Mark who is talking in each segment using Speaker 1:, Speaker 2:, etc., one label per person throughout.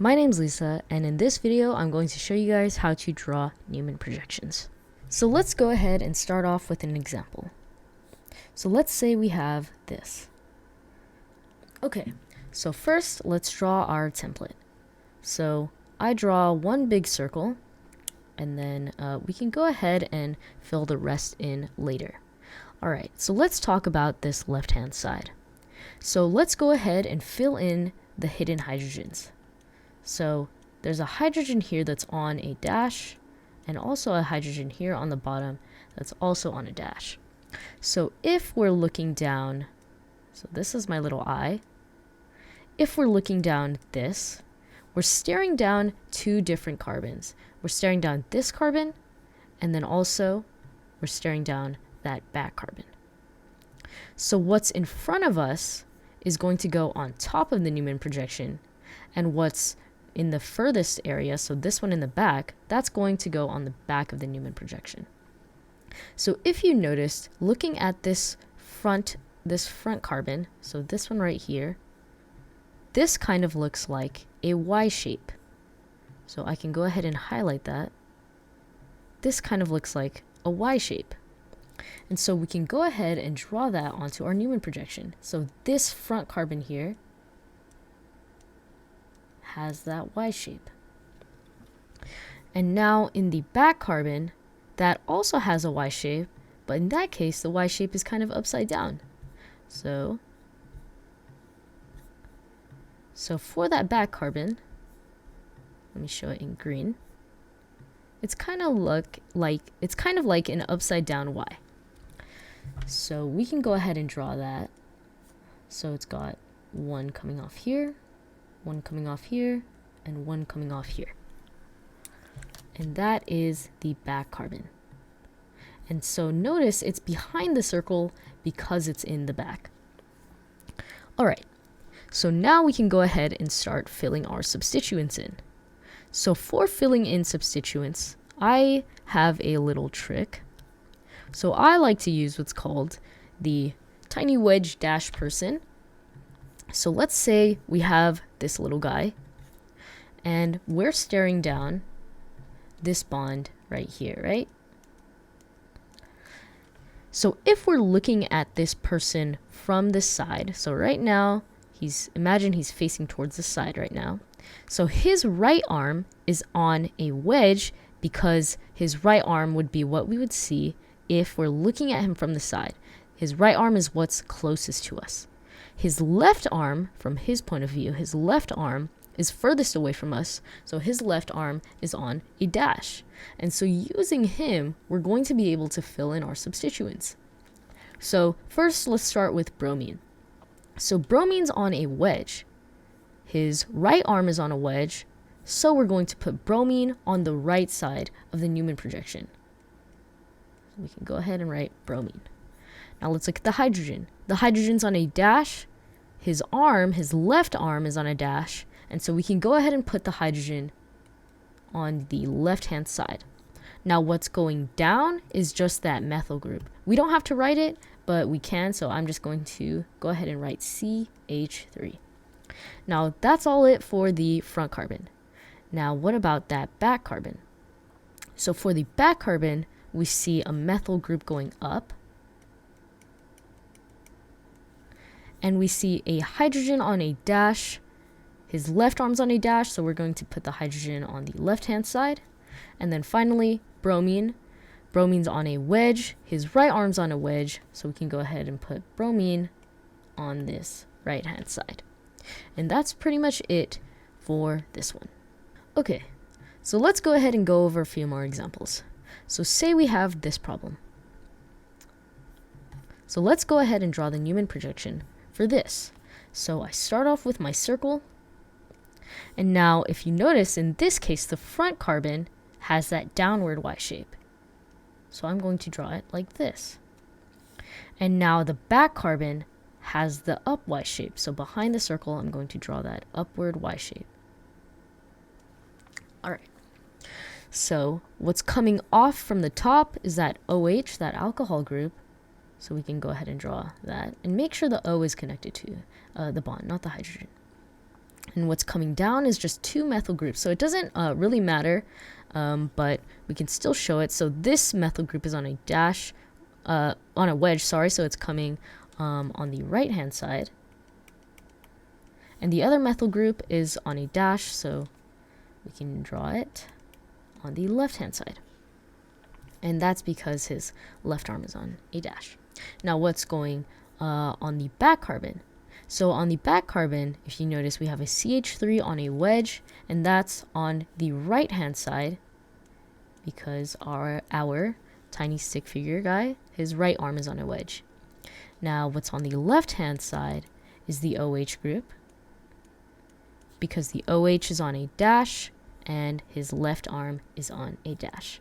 Speaker 1: My name's Lisa, and in this video I'm going to show you guys how to draw Newman projections. So let's go ahead and start off with an example. So let's say we have this. Okay, so first let's draw our template. So I draw one big circle, and then we can go ahead and fill the rest in later. Alright, so let's talk about this left-hand side. So let's go ahead and fill in the hidden hydrogens. So there's a hydrogen here that's on a dash, and also a hydrogen here on the bottom that's also on a dash. So if we're looking down, so this is my little eye. If we're looking down this, we're staring down two different carbons. We're staring down this carbon, and then also we're staring down that back carbon. So what's in front of us is going to go on top of the Newman projection, and what's in the furthest area, so this one in the back, that's going to go on the back of the Newman projection. So if you noticed, looking at this front carbon, so this one right here, this kind of looks like a Y shape. So I can go ahead and highlight that. This kind of looks like a Y shape. And so we can go ahead and draw that onto our Newman projection. So this front carbon here has that Y shape. And now in the back carbon, that also has a Y shape, but in that case, the Y shape is kind of upside down. So for that back carbon, let me show it in green. It's kind of like an upside down Y. So we can go ahead and draw that. So it's got one coming off here, one coming off here, and one coming off here. And that is the back carbon. And so notice it's behind the circle because it's in the back. Alright, so now we can go ahead and start filling our substituents in. So for filling in substituents, I have a little trick. So I like to use what's called the tiny wedge dash person. So let's say we have this little guy, and we're staring down this bond right here, right? So if we're looking at this person from this side, so right now, imagine he's facing towards the side right now. So his right arm is on a wedge because his right arm would be what we would see if we're looking at him from the side. His right arm is what's closest to us. His left arm, from his point of view, his left arm is furthest away from us, so his left arm is on a dash. And so using him, we're going to be able to fill in our substituents. So first, let's start with bromine. So bromine's on a wedge. His right arm is on a wedge, so we're going to put bromine on the right side of the Newman projection. We can go ahead and write bromine. Now let's look at the hydrogen. The hydrogen's on a dash. His left arm is on a dash, and so we can go ahead and put the hydrogen on the left-hand side. Now what's going down is just that methyl group. We don't have to write it, but we can, so I'm just going to go ahead and write CH3. Now that's all it for the front carbon. Now what about that back carbon? So for the back carbon, we see a methyl group going up, and we see a hydrogen on a dash. His left arm's on a dash, so we're going to put the hydrogen on the left-hand side. And then finally, bromine. Bromine's on a wedge. His right arm's on a wedge, so we can go ahead and put bromine on this right-hand side. And that's pretty much it for this one. Okay, so let's go ahead and go over a few more examples. So say we have this problem. So let's go ahead and draw the Newman projection for this. So I start off with my circle. And now if you notice, in this case, the front carbon has that downward Y shape. So I'm going to draw it like this. And now the back carbon has the up Y shape. So behind the circle, I'm going to draw that upward Y shape. All right. So what's coming off from the top is that OH, that alcohol group. So we can go ahead and draw that and make sure the O is connected to the bond, not the hydrogen. And what's coming down is just 2 methyl groups. So it doesn't really matter, but we can still show it. So this methyl group is on a dash, on a wedge, sorry. So it's coming on the right hand side. And the other methyl group is on a dash, so we can draw it on the left hand side. And that's because his left arm is on a dash. Now what's going on the back carbon? So on the back carbon, if you notice, we have a CH3 on a wedge, and that's on the right hand side because our tiny stick figure guy, his right arm is on a wedge. Now what's on the left hand side is the OH group, because the OH is on a dash and his left arm is on a dash.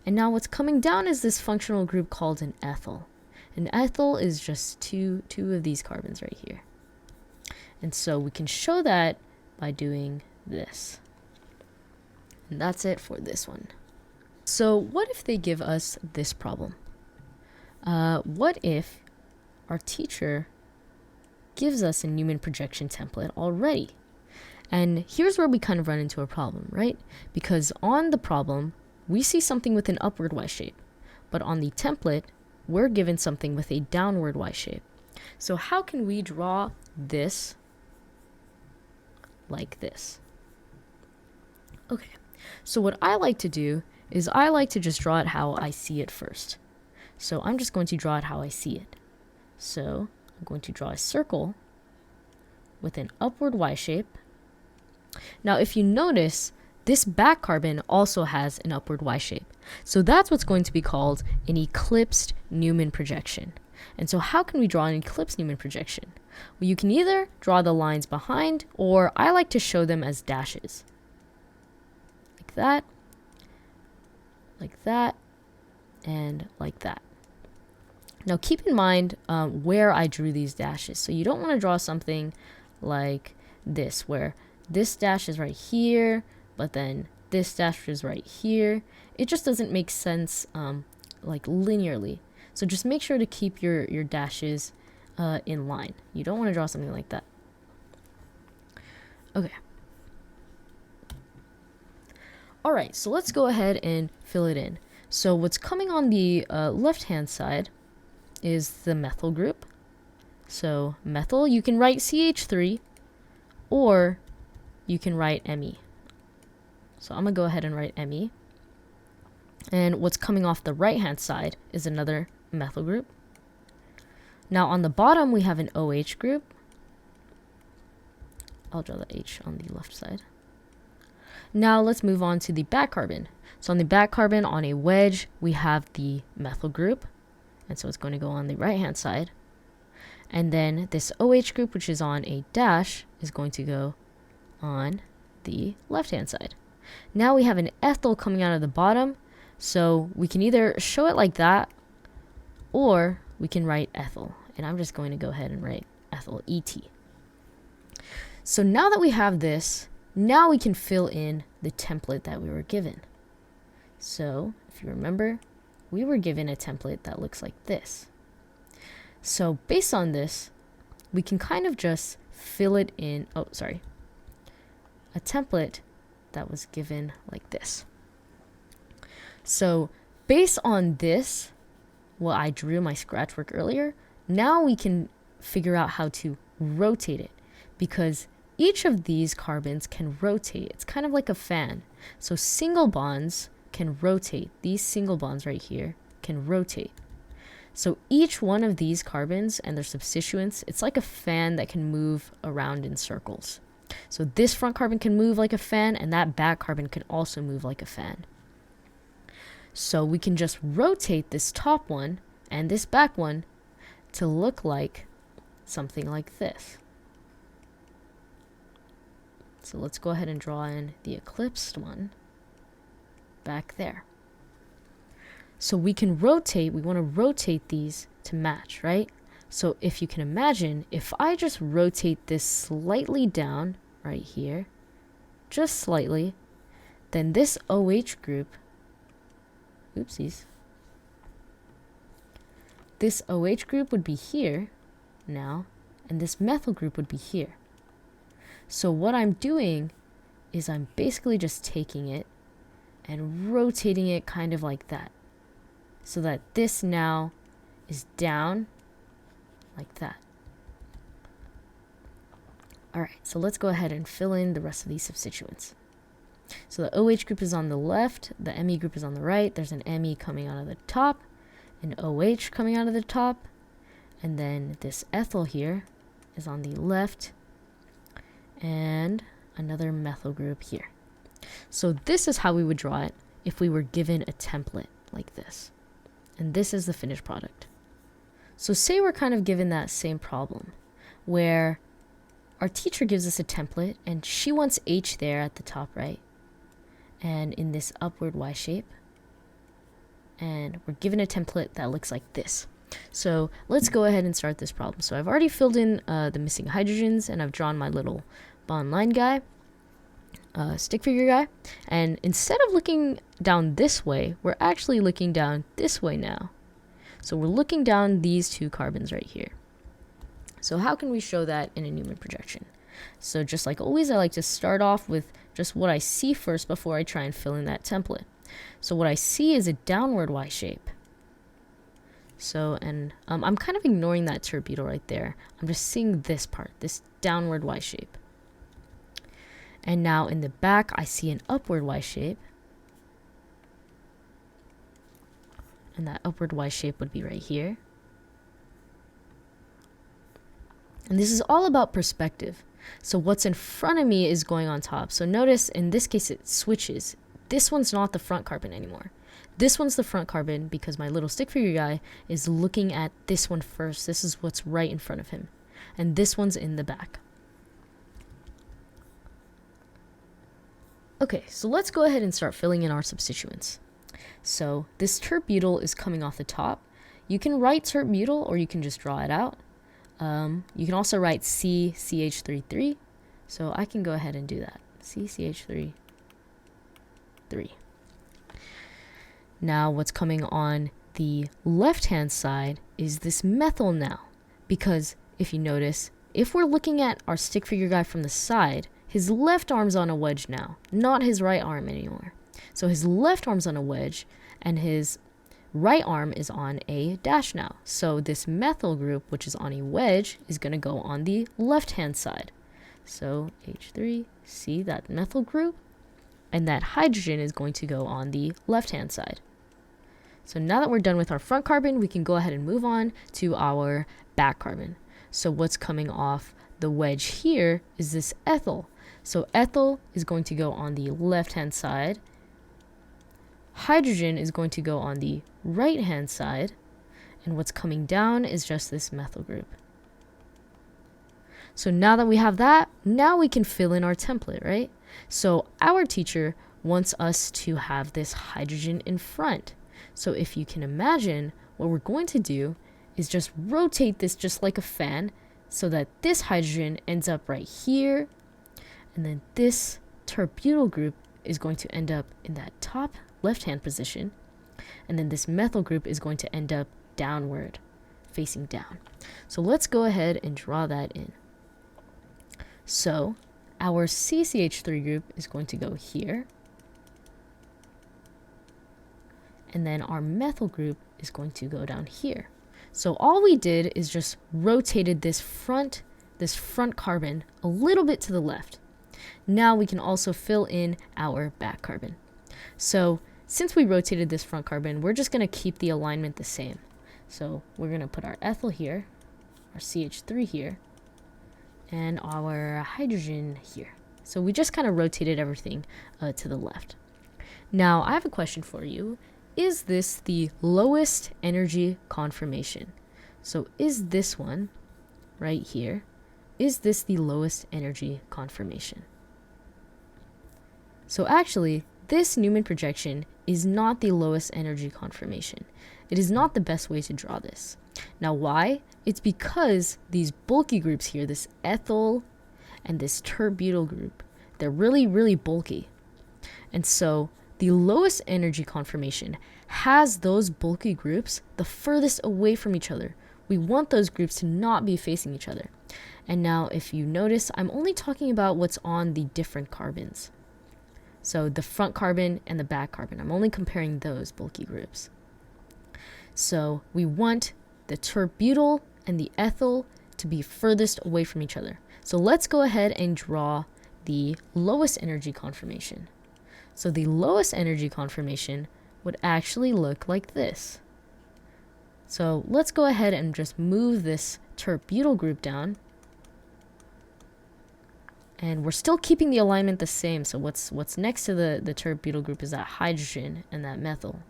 Speaker 1: And now what's coming down is this functional group called an ethyl. An ethyl is just two of these carbons right here. And so we can show that by doing this. And that's it for this one. So what if they give us this problem? What if our teacher gives us a Newman projection template already? And here's where we kind of run into a problem, right? Because on the problem, we see something with an upward Y shape, but on the template, we're given something with a downward Y shape. So how can we draw this like this? Okay, so what I like to do is I like to just draw it how I see it first. So I'm just going to draw it how I see it. So I'm going to draw a circle with an upward Y shape. Now, if you notice, this back carbon also has an upward Y shape. So that's what's going to be called an eclipsed Newman projection. And so how can we draw an eclipsed Newman projection? Well, you can either draw the lines behind, or I like to show them as dashes. Like that, and like that. Now keep in mind where I drew these dashes. So you don't want to draw something like this, where this dash is right here, but then this dash is right here. It just doesn't make sense like linearly. So just make sure to keep your dashes in line. You don't want to draw something like that. Okay. All right, so let's go ahead and fill it in. So what's coming on the left-hand side is the methyl group. So methyl, you can write CH3, or you can write Me. So I'm going to go ahead and write Me. And what's coming off the right-hand side is another methyl group. Now on the bottom, we have an OH group. I'll draw the H on the left side. Now let's move on to the back carbon. So on the back carbon, on a wedge, we have the methyl group. And so it's going to go on the right-hand side. And then this OH group, which is on a dash, is going to go on the left-hand side. Now we have an ethyl coming out of the bottom. So we can either show it like that, or we can write ethyl. And I'm just going to go ahead and write ethyl, ET. So now that we have this, now we can fill in the template that we were given. So if you remember, we were given a template that looks like this. So based on this, we can kind of just fill it in, a template that was given like this. So based on this, well, I drew my scratch work earlier, now we can figure out how to rotate it, because each of these carbons can rotate. It's kind of like a fan. So single bonds can rotate. These single bonds right here can rotate. So each one of these carbons and their substituents, it's like a fan that can move around in circles. So this front carbon can move like a fan, and that back carbon can also move like a fan. So we can just rotate this top one and this back one to look like something like this. So let's go ahead and draw in the eclipsed one back there. So we can rotate, we want to rotate these to match, right? So if you can imagine, if I just rotate this slightly down right here, just slightly, then this OH group, oopsies, this OH group would be here now, and this methyl group would be here. So what I'm doing is I'm basically just taking it and rotating it kind of like that, so that this now is down like that. Alright, so let's go ahead and fill in the rest of these substituents. So the OH group is on the left, the ME group is on the right, there's an ME coming out of the top, an OH coming out of the top, and then this ethyl here is on the left, and another methyl group here. So this is how we would draw it if we were given a template like this. And this is the finished product. So say we're kind of given that same problem where our teacher gives us a template and she wants H there at the top right and in this upward Y shape. And we're given a template that looks like this. So let's go ahead and start this problem. So I've already filled in the missing hydrogens and I've drawn my little bond line guy, stick figure guy. And instead of looking down this way, we're actually looking down this way now. So we're looking down these two carbons right here. So how can we show that in a Newman projection? So just like always, I like to start off with just what I see first before I try and fill in that template. So what I see is a downward Y shape. So, and I'm kind of ignoring that terbutyl right there. I'm just seeing this part, this downward Y shape. And now in the back, I see an upward Y shape. And that upward Y shape would be right here. And this is all about perspective. So what's in front of me is going on top. So notice in this case it switches. This one's not the front carbon anymore. This one's the front carbon because my little stick figure guy is looking at this one first. This is what's right in front of him. And this one's in the back. Okay, so let's go ahead and start filling in our substituents. So this terbutyl is coming off the top. You can write terbutyl or you can just draw it out. You can also write CCH33. So I can go ahead and do that. CCH3. Now what's coming on the left-hand side is this methyl now. Because if you notice, if we're looking at our stick figure guy from the side, his left arm's on a wedge now, not his right arm anymore. So his left arm's on a wedge and his right arm is on a dash now. So this methyl group, which is on a wedge, is going to go on the left-hand side. So H3, see that methyl group? And that hydrogen is going to go on the left-hand side. So now that we're done with our front carbon, we can go ahead and move on to our back carbon. So what's coming off the wedge here is this ethyl. So ethyl is going to go on the left-hand side. Hydrogen is going to go on the right-hand side. And what's coming down is just this methyl group. So now that we have that, now we can fill in our template, right? So our teacher wants us to have this hydrogen in front. So if you can imagine, what we're going to do is just rotate this just like a fan so that this hydrogen ends up right here. And then this terbutyl group is going to end up in that top left-hand position. And then this methyl group is going to end up downward, facing down. So let's go ahead and draw that in. So our CCH3 group is going to go here. And then our methyl group is going to go down here. So all we did is just rotated this front carbon a little bit to the left. Now we can also fill in our back carbon. So since we rotated this front carbon, we're just going to keep the alignment the same. So we're going to put our ethyl here, our CH3 here, and our hydrogen here. So we just kind of rotated everything to the left. Now I have a question for you. Is this the lowest energy conformation? So is this one right here, is this the lowest energy conformation? So actually, this Newman projection is not the lowest energy conformation. It is not the best way to draw this. Now why? It's because these bulky groups here, this ethyl and this terbutyl group, they're really, really bulky. And so the lowest energy conformation has those bulky groups the furthest away from each other, We want those groups to not be facing each other. And now if you notice, I'm only talking about what's on the different carbons. So the front carbon and the back carbon, I'm only comparing those bulky groups. So we want the terbutyl and the ethyl to be furthest away from each other. So let's go ahead and draw the lowest energy conformation. So the lowest energy conformation would actually look like this. So let's go ahead and just move this terbutyl group down. And we're still keeping the alignment the same. So what's next to the terbutyl group is that hydrogen and that methyl.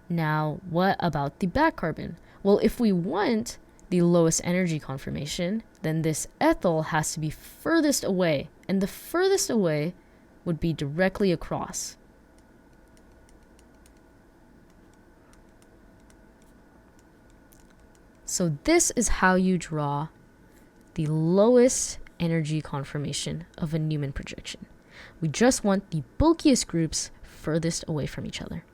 Speaker 1: Now, what about the back carbon? Well, if we want the lowest energy conformation, then this ethyl has to be furthest away. And the furthest away would be directly across. So this is how you draw the lowest energy conformation of a Newman projection. We just want the bulkiest groups furthest away from each other.